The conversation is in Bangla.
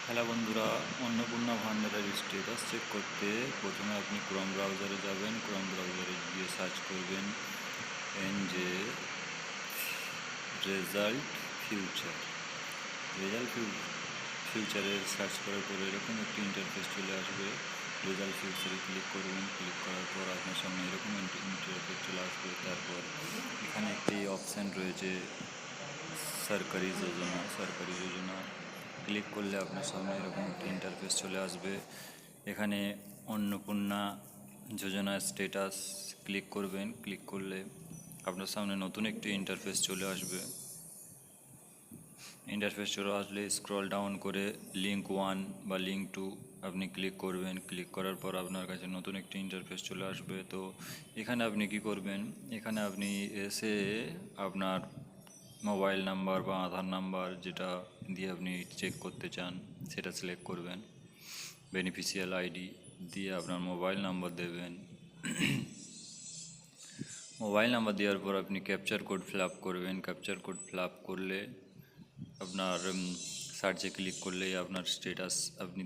হ্যালো বন্ধুরা, অন্নপূর্ণা ভান্ডারের স্ট্যাটাস চেক করতে প্রথমে আপনি ক্রোম ব্রাউজারে যাবেন। ক্রোম ব্রাউজারে গিয়ে সার্চ করবেন যে রেজাল্ট ফিউচার। রেজাল্ট ফিউচারে সার্চ করার পরে এরকম একটি ইন্টারফেস চলে আসবে। রেজাল্ট ফিউচারে ক্লিক করবেন। ক্লিক করার পর আপনার সামনে এরকম ইন্টারফেস চলে আসবে। তারপর এখানে একটি অপশান রয়েছে সরকারি যোজনা ক্লিক করলে আপনার সামনে এরকম একটি ইন্টারফেস চলে আসবে। এখানে অন্নপূর্ণা যোজনা স্ট্যাটাস ক্লিক করবেন। ক্লিক করলে আপনার সামনে নতুন একটি ইন্টারফেস চলে আসবে। ইন্টারফেস চলে আসলে স্ক্রল ডাউন করে লিঙ্ক 1 বা লিঙ্ক 2 আপনি ক্লিক করবেন। ক্লিক করার পর আপনার কাছে নতুন একটি ইন্টারফেস চলে আসবে। তো এখানে আপনি কি করবেন, এখানে আপনি এসে আপনার মোবাইল নাম্বার বা আধার নাম্বার যেটা দিয়ে আপনি চেক করতে চান সেটা সিলেক্ট করবেন। বেনিফিশিয়াল আইডি দিয়ে আপনার মোবাইল নাম্বার দেবেন। মোবাইল নাম্বার দেওয়ার পর আপনি ক্যাপচার কোড ফিল আপ করবেন। ক্যাপচার কোড ফিল আপ করলে আপনার সার্চে ক্লিক করলেই আপনার স্ট্যাটাস আপনি